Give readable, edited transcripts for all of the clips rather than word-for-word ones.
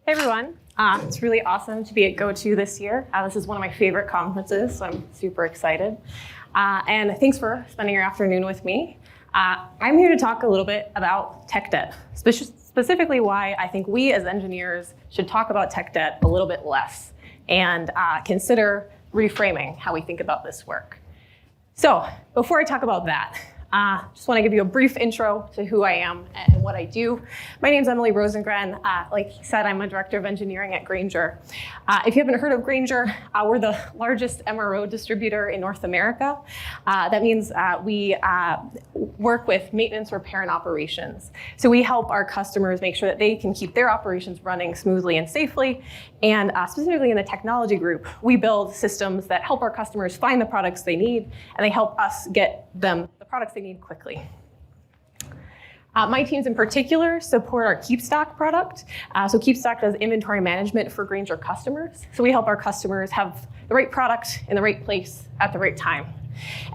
Hey everyone, it's really awesome to be at GOTO this year. This is one of my favorite conferences, so I'm super excited. And thanks for spending your afternoon with me. I'm here to talk a little bit about tech debt, specifically why I think we as engineers should talk about tech debt a little bit less and consider reframing how we think about this work. So before I talk about that, just want to give you a brief intro to who I am and what I do. My name is Emily Rosengren. Like he said, I'm a director of engineering at Grainger. If you haven't heard of Grainger, we're the largest MRO distributor in North America. That means we work with maintenance, repair, and operations. So we help our customers make sure that they can keep their operations running smoothly and safely. And specifically in the technology group, we build systems that help our customers find the products they need, and they help us get them the products they need quickly. My teams in particular support our KeepStock product. So KeepStock does inventory management for Grainger customers. So we help our customers have the right product in the right place at the right time.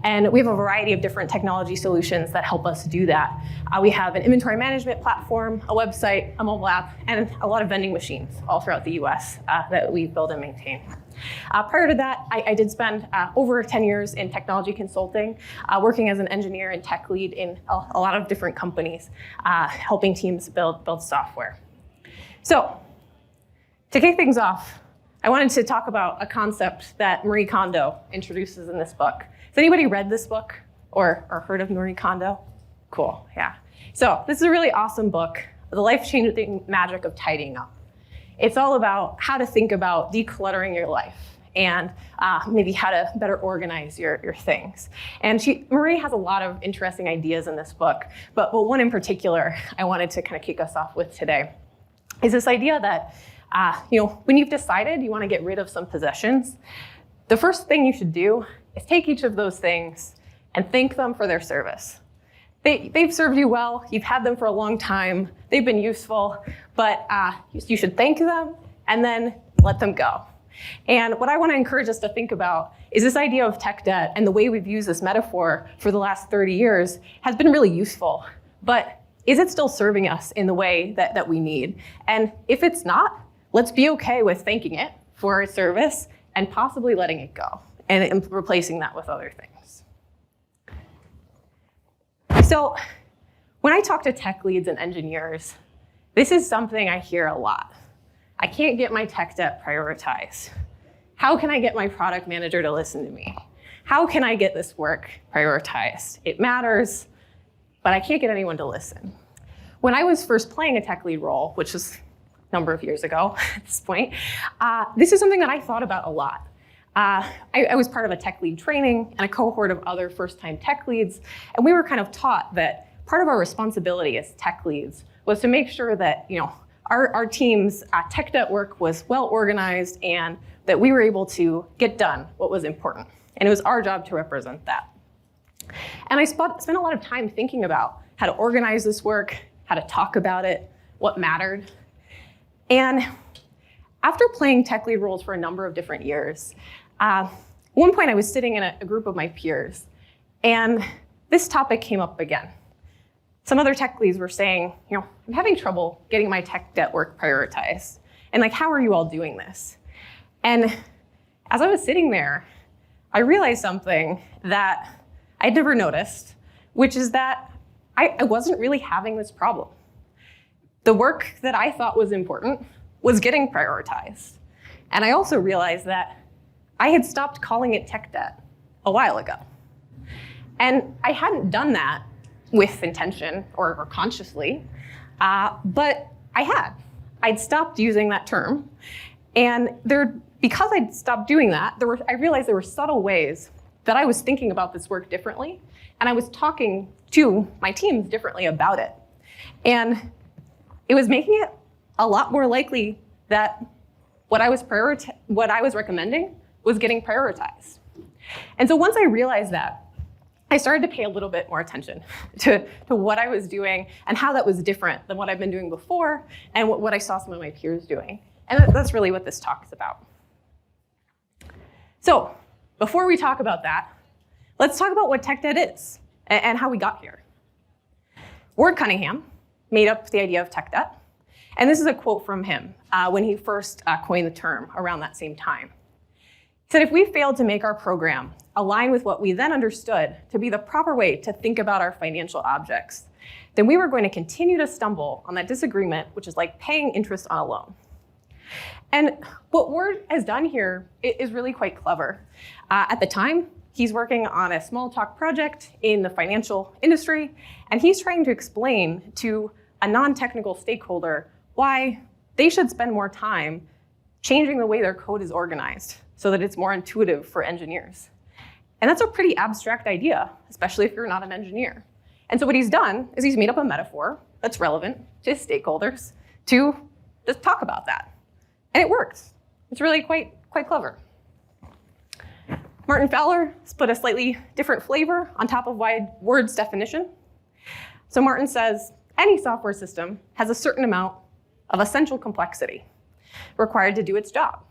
And we have a variety of different technology solutions that help us do that. We have an inventory management platform, a website, a mobile app, and a lot of vending machines all throughout the US that we build and maintain. Prior to that, I did spend over 10 years in technology consulting, working as an engineer and tech lead in a lot of different companies, helping teams build software. So to kick things off, I wanted to talk about a concept that Marie Kondo introduces in this book. Has anybody read this book or heard of Marie Kondo? Cool, yeah. So this is a really awesome book, The Life-Changing Magic of Tidying Up. It's all about how to think about decluttering your life and maybe how to better organize your things. And Marie has a lot of interesting ideas in this book, but one in particular I wanted to kind of kick us off with today is this idea that when you've decided you want to get rid of some possessions, the first thing you should do is take each of those things and thank them for their service. They've served you well, you've had them for a long time, they've been useful, but you should thank them and then let them go. And what I want to encourage us to think about is this idea of tech debt, and the way we've used this metaphor for the last 30 years has been really useful, but is it still serving us in the way that we need? And if it's not, let's be okay with thanking it for its service and possibly letting it go and replacing that with other things. So when I talk to tech leads and engineers, this is something I hear a lot. I can't get my tech debt prioritized. How can I get my product manager to listen to me? How can I get this work prioritized? It matters, but I can't get anyone to listen. When I was first playing a tech lead role, which was a number of years ago at this point, this is something that I thought about a lot. I was part of a tech lead training and a cohort of other first-time tech leads, and we were kind of taught that part of our responsibility as tech leads was to make sure that our team's tech debt work was well organized and that we were able to get done what was important. And it was our job to represent that. And I spent a lot of time thinking about how to organize this work, how to talk about it, what mattered. And after playing tech lead roles for a number of different years, at one point I was sitting in a group of my peers, and this topic came up again. Some other tech leads were saying, I'm having trouble getting my tech debt work prioritized. And how are you all doing this? And as I was sitting there, I realized something that I'd never noticed, which is that I wasn't really having this problem. The work that I thought was important was getting prioritized. And I also realized that I had stopped calling it tech debt a while ago. And I hadn't done that with intention or consciously, but I had. I'd stopped using that term. And because I'd stopped doing that, I realized there were subtle ways that I was thinking about this work differently, and I was talking to my teams differently about it. And it was making it a lot more likely that what I was recommending was getting prioritized. And so once I realized that, I started to pay a little bit more attention to what I was doing and how that was different than what I've been doing before and what I saw some of my peers doing. And that's really what this talk is about. So before we talk about that, let's talk about what tech debt is and how we got here. Ward Cunningham made up the idea of tech debt, And this is a quote from him when he first coined the term around that same time. He said, if we failed to make our program align with what we then understood to be the proper way to think about our financial objects, then we were going to continue to stumble on that disagreement, which is like paying interest on a loan. And what Ward has done here is really quite clever. At the time, he's working on a small talk project in the financial industry, and he's trying to explain to a non-technical stakeholder why they should spend more time changing the way their code is organized so that it's more intuitive for engineers. And that's a pretty abstract idea, especially if you're not an engineer. And so what he's done is he's made up a metaphor that's relevant to his stakeholders to just talk about that. And it works. It's really quite clever. Martin Fowler has put a slightly different flavor on top of Ward's definition. So Martin says, any software system has a certain amount of essential complexity required to do its job.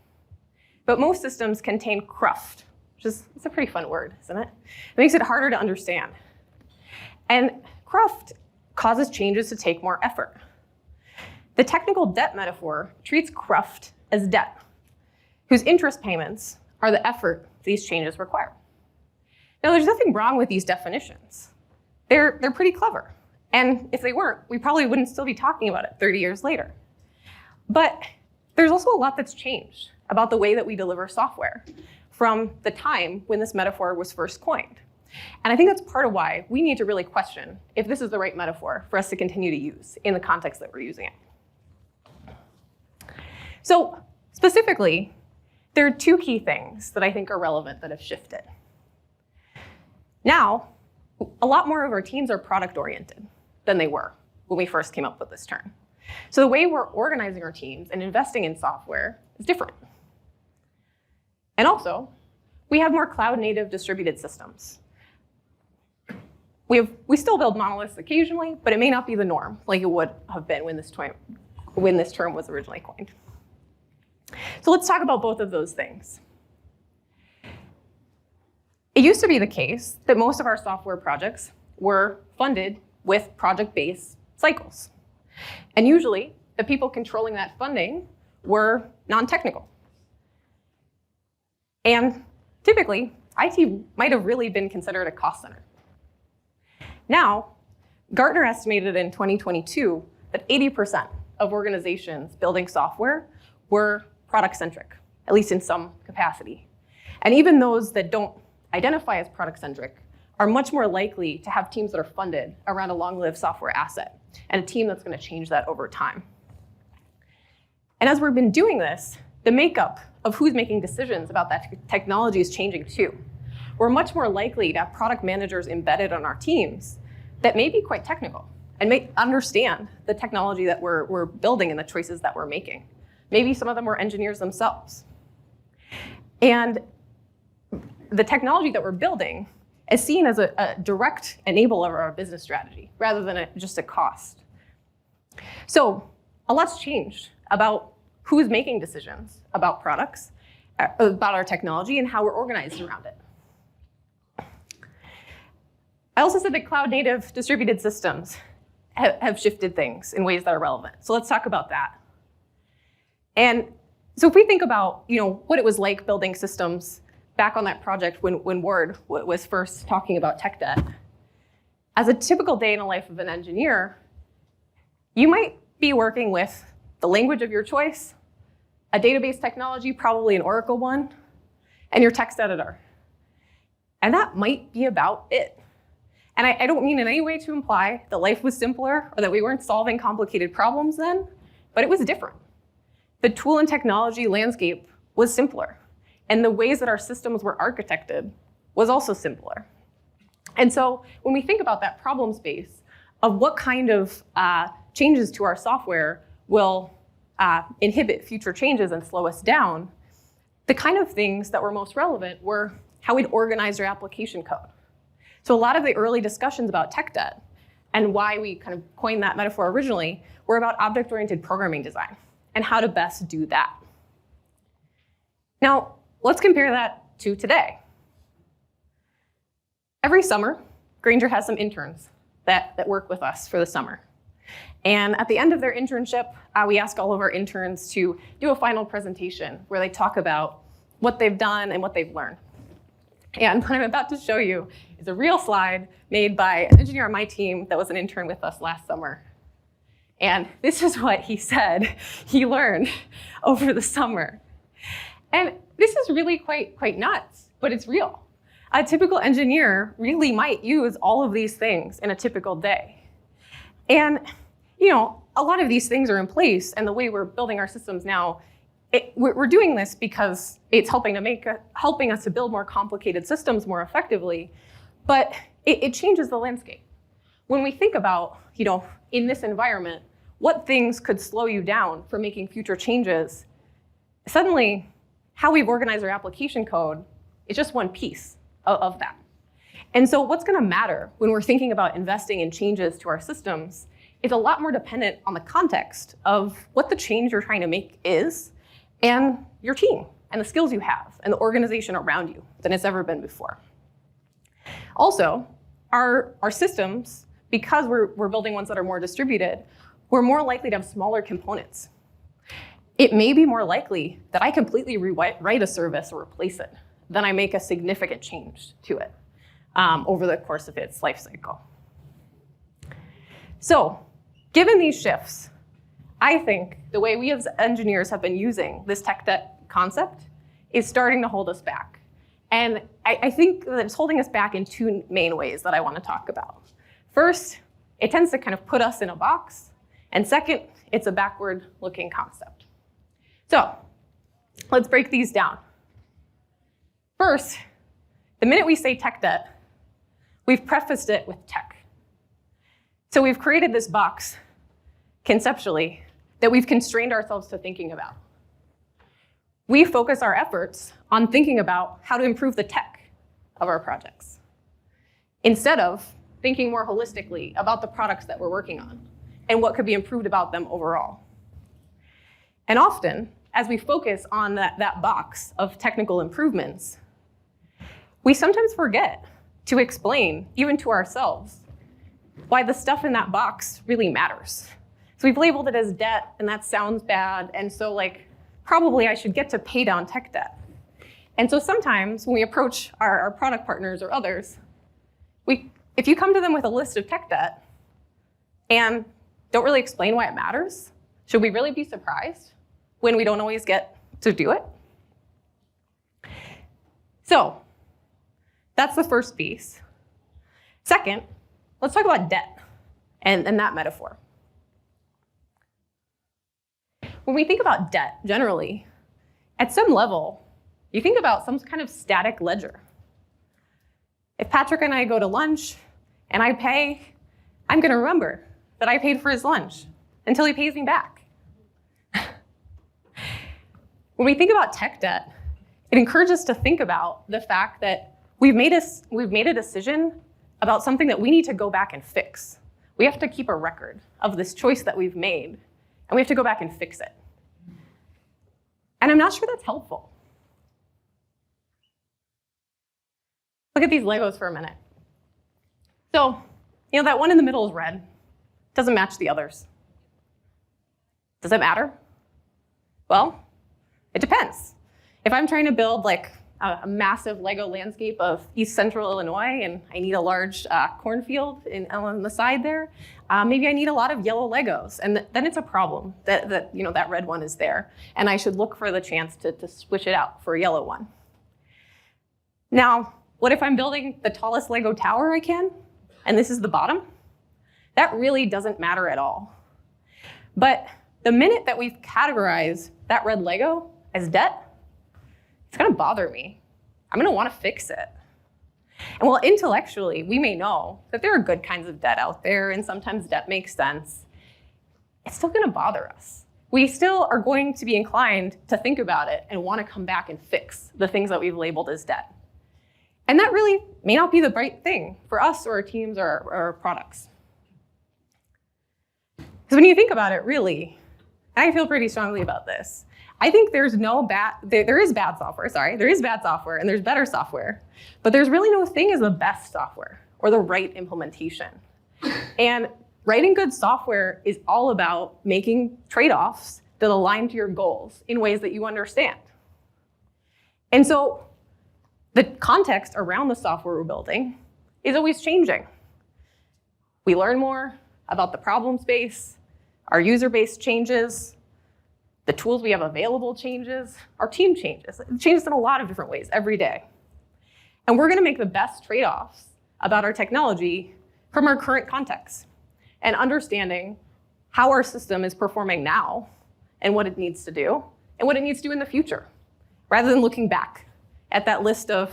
But most systems contain cruft, which is it's a pretty fun word, isn't it? It makes it harder to understand. And cruft causes changes to take more effort. The technical debt metaphor treats cruft as debt, whose interest payments are the effort these changes require. Now, there's nothing wrong with these definitions. They're pretty clever. And if they weren't, we probably wouldn't still be talking about it 30 years later. But there's also a lot that's changed about the way that we deliver software from the time when this metaphor was first coined. And I think that's part of why we need to really question if this is the right metaphor for us to continue to use in the context that we're using it. So specifically, there are two key things that I think are relevant that have shifted. Now, a lot more of our teams are product-oriented than they were when we first came up with this term. So the way we're organizing our teams and investing in software is different. And also, we have more cloud-native distributed systems. We still build monoliths occasionally, but it may not be the norm like it would have been when this term was originally coined. So let's talk about both of those things. It used to be the case that most of our software projects were funded with project-based cycles. And usually, the people controlling that funding were non-technical. And typically, IT might have really been considered a cost center. Now, Gartner estimated in 2022 that 80% of organizations building software were product-centric, at least in some capacity. And even those that don't identify as product-centric are much more likely to have teams that are funded around a long-lived software asset and a team that's going to change that over time. And as we've been doing this, the makeup of who's making decisions about that technology is changing too. We're much more likely to have product managers embedded on our teams that may be quite technical and may understand the technology that we're building and the choices that we're making. Maybe some of them were engineers themselves. And the technology that we're building is seen as a direct enabler of our business strategy rather than just a cost. So a lot's changed about who's making decisions about products, about our technology, and how we're organized around it. I also said that cloud-native distributed systems have shifted things in ways that are relevant. So let's talk about that. And so if we think about what it was like building systems back on that project when Ward was first talking about tech debt, as a typical day in the life of an engineer, you might be working with the language of your choice, a database technology, probably an Oracle one, and your text editor. And that might be about it. And I don't mean in any way to imply that life was simpler or that we weren't solving complicated problems then, but it was different. The tool and technology landscape was simpler. And the ways that our systems were architected was also simpler. And so when we think about that problem space of what kind of changes to our software will inhibit future changes and slow us down, the kind of things that were most relevant were how we'd organize our application code. So a lot of the early discussions about tech debt and why we kind of coined that metaphor originally were about object-oriented programming design and how to best do that. Now, let's compare that to today. Every summer, Grainger has some interns that work with us for the summer. And at the end of their internship, we ask all of our interns to do a final presentation where they talk about what they've done and what they've learned. And what I'm about to show you is a real slide made by an engineer on my team that was an intern with us last summer. And this is what he said he learned over the summer. And this is really quite nuts, but it's real. A typical engineer really might use all of these things in a typical day. And a lot of these things are in place, and the way we're building our systems now, we're doing this because it's helping us to build more complicated systems more effectively, but it changes the landscape. When we think about, in this environment, what things could slow you down from making future changes, suddenly how we've organized our application code is just one piece of that. And so what's gonna matter when we're thinking about investing in changes to our systems is a lot more dependent on the context of what the change you're trying to make is, and your team, and the skills you have, and the organization around you than it's ever been before. Also, our systems, because we're building ones that are more distributed, we're more likely to have smaller components. It may be more likely that I completely rewrite a service or replace it than I make a significant change to it over the course of its life cycle. So, given these shifts, I think the way we as engineers have been using this tech debt concept is starting to hold us back. And I think that it's holding us back in two main ways that I want to talk about. First, it tends to kind of put us in a box. And second, it's a backward-looking concept. So let's break these down. First, the minute we say tech debt, we've prefaced it with tech. So we've created this box, conceptually, that we've constrained ourselves to thinking about. We focus our efforts on thinking about how to improve the tech of our projects, instead of thinking more holistically about the products that we're working on and what could be improved about them overall. And often, as we focus on that box of technical improvements, we sometimes forget to explain, even to ourselves, why the stuff in that box really matters. So we've labeled it as debt, and that sounds bad, and so probably I should get to pay down tech debt. And so sometimes when we approach our product partners or others, if you come to them with a list of tech debt and don't really explain why it matters, should we really be surprised when we don't always get to do it? So that's the first piece. Second, let's talk about debt and that metaphor. When we think about debt, generally, at some level, you think about some kind of static ledger. If Patrick and I go to lunch and I pay, I'm going to remember that I paid for his lunch until he pays me back. When we think about tech debt, it encourages us to think about the fact that we've made a decision about something that we need to go back and fix. We have to keep a record of this choice that we've made, and we have to go back and fix it. And I'm not sure that's helpful. Look at these Legos for a minute. So, that one in the middle is red. Doesn't match the others. Does it matter? Well, it depends. If I'm trying to build a massive Lego landscape of East Central Illinois and I need a large cornfield on the side there, maybe I need a lot of yellow Legos, and then it's a problem that red one is there, and I should look for the chance to switch it out for a yellow one. Now, what if I'm building the tallest Lego tower I can, and this is the bottom? That really doesn't matter at all. But the minute that we've categorized that red Lego as debt, it's gonna bother me. I'm gonna wanna fix it. And while intellectually, we may know that there are good kinds of debt out there, and sometimes debt makes sense, it's still gonna bother us. We still are going to be inclined to think about it and wanna come back and fix the things that we've labeled as debt. And that really may not be the right thing for us or our teams or our products. Because when you think about it, really, and I feel pretty strongly about this, I think there is bad software and there's better software, but there's really no thing as the best software or the right implementation. And writing good software is all about making trade-offs that align to your goals in ways that you understand. And so the context around the software we're building is always changing. We learn more about the problem space, our user base changes, the tools we have available changes, our team changes. It changes in a lot of different ways every day. And we're gonna make the best trade-offs about our technology from our current context and understanding how our system is performing now and what it needs to do and what it needs to do in the future, rather than looking back at that list of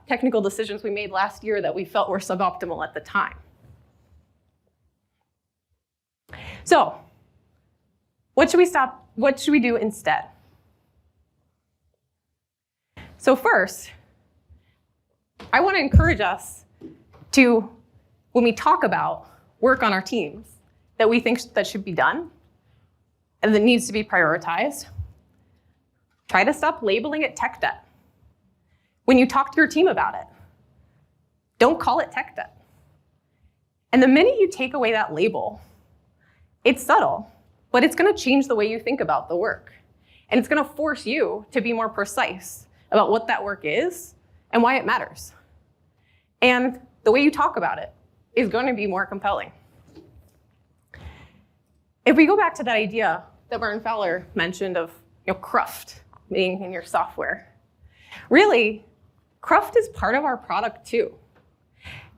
technical decisions we made last year that we felt were suboptimal at the time. So, what should we do instead? So first, I want to encourage us to, when we talk about work on our teams that we think that should be done and that needs to be prioritized, try to stop labeling it tech debt. When you talk to your team about it, don't call it tech debt. And the minute you take away that label, it's subtle, but it's going to change the way you think about the work. And it's going to force you to be more precise about what that work is and why it matters. And the way you talk about it is going to be more compelling. If we go back to that idea that Martin Fowler mentioned of cruft being in your software, really, cruft is part of our product too.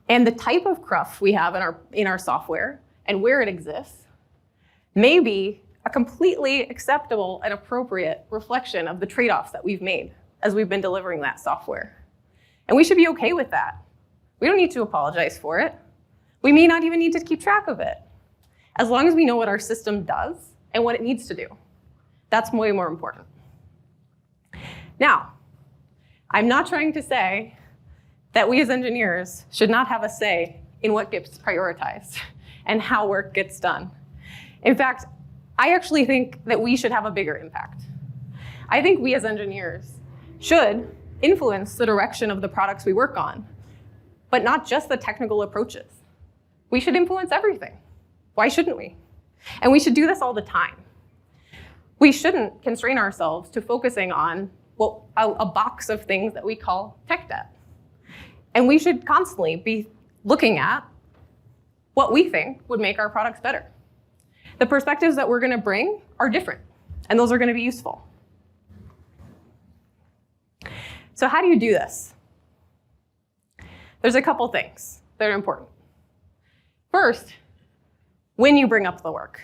And the type of cruft we have in our software and where it exists may be a completely acceptable and appropriate reflection of the trade-offs that we've made as we've been delivering that software. And we should be okay with that. We don't need to apologize for it. We may not even need to keep track of it. As long as we know what our system does and what it needs to do. That's way more important. Now, I'm not trying to say that we as engineers should not have a say in what gets prioritized and how work gets done. In fact, I actually think that we should have a bigger impact. I think we as engineers should influence the direction of the products we work on, but not just the technical approaches. We should influence everything. Why shouldn't we? And we should do this all the time. We shouldn't constrain ourselves to focusing on a box of things that we call tech debt. And we should constantly be looking at what we think would make our products better. The perspectives that we're going to bring are different, and those are going to be useful. So how do you do this? There's a couple things that are important. First, when you bring up the work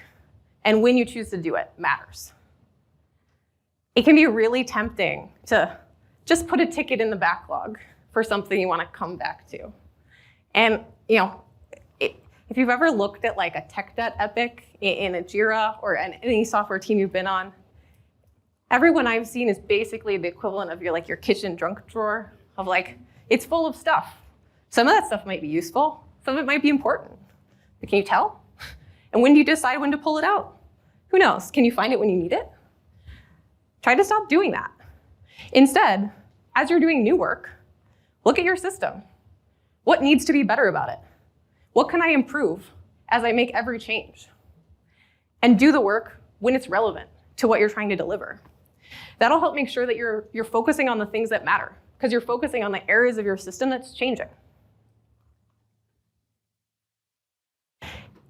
and when you choose to do it matters. It can be really tempting to just put a ticket in the backlog for something you want to come back to. And if you've ever looked at like a tech debt epic in a Jira or any software team you've been on, everyone I've seen is basically the equivalent of your kitchen junk drawer of it's full of stuff. Some of that stuff might be useful, some of it might be important. But can you tell? And when do you decide when to pull it out? Who knows? Can you find it when you need it? Try to stop doing that. Instead, as you're doing new work, look at your system. What needs to be better about it? What can I improve as I make every change? And do the work when it's relevant to what you're trying to deliver. That'll help make sure that you're focusing on the things that matter, because you're focusing on the areas of your system that's changing.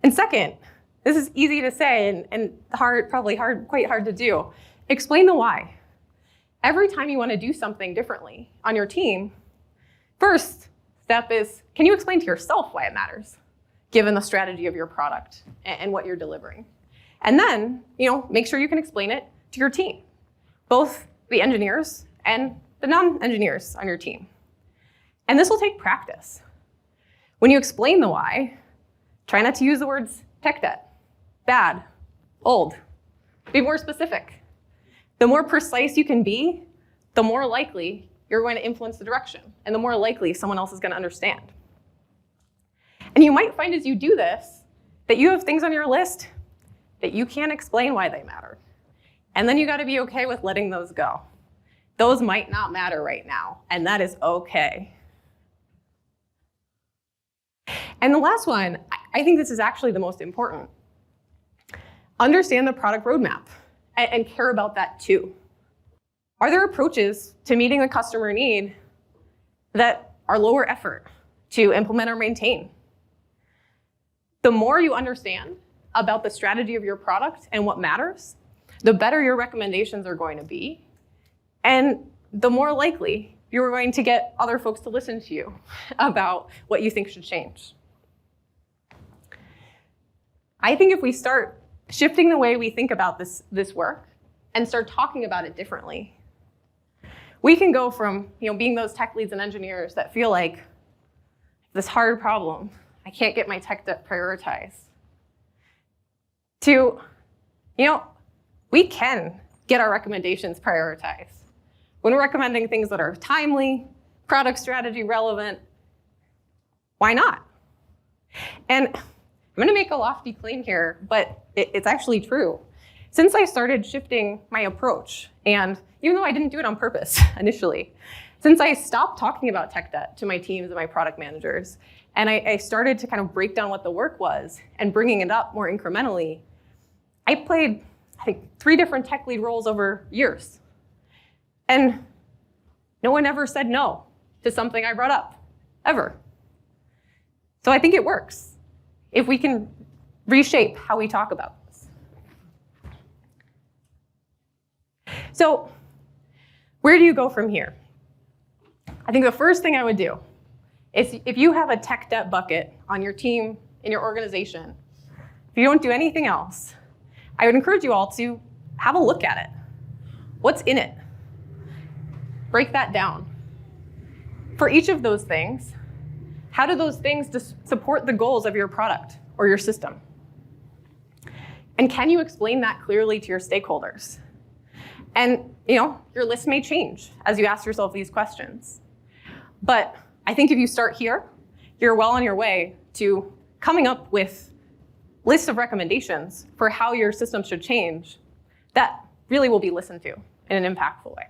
And second, this is easy to say and quite hard to do. Explain the why. Every time you want to do something differently on your team, first step is, can you explain to yourself why it matters, given the strategy of your product and what you're delivering? And then, make sure you can explain it to your team, both the engineers and the non-engineers on your team. And this will take practice. When you explain the why, try not to use the words tech debt, bad, old. Be more specific. The more precise you can be, the more likely you're going to influence the direction, and the more likely someone else is going to understand. And you might find as you do this, that you have things on your list that you can't explain why they matter. And then you got to be okay with letting those go. Those might not matter right now, and that is okay. And the last one, I think this is actually the most important. Understand the product roadmap and care about that too. Are there approaches to meeting the customer need that are lower effort to implement or maintain? The more you understand about the strategy of your product and what matters, the better your recommendations are going to be, and the more likely you're going to get other folks to listen to you about what you think should change. I think if we start shifting the way we think about this work and start talking about it differently, we can go from being those tech leads and engineers that feel like this hard problem, I can't get my tech debt prioritized, to, we can get our recommendations prioritized. When we're recommending things that are timely, product strategy relevant, why not? And I'm going to make a lofty claim here, but it's actually true. Since I started shifting my approach, and even though I didn't do it on purpose initially, since I stopped talking about tech debt to my teams and my product managers, and I started to kind of break down what the work was and bringing it up more incrementally, I played, I think, 3 different tech lead roles over years. And no one ever said no to something I brought up, ever. So I think it works if we can reshape how we talk about this. So where do you go from here? I think the first thing I would do is, if you have a tech debt bucket on your team, in your organization, if you don't do anything else, I would encourage you all to have a look at it. What's in it? Break that down. For each of those things, how do those things support the goals of your product or your system? And can you explain that clearly to your stakeholders? And your list may change as you ask yourself these questions. But I think if you start here, you're well on your way to coming up with lists of recommendations for how your system should change that really will be listened to in an impactful way.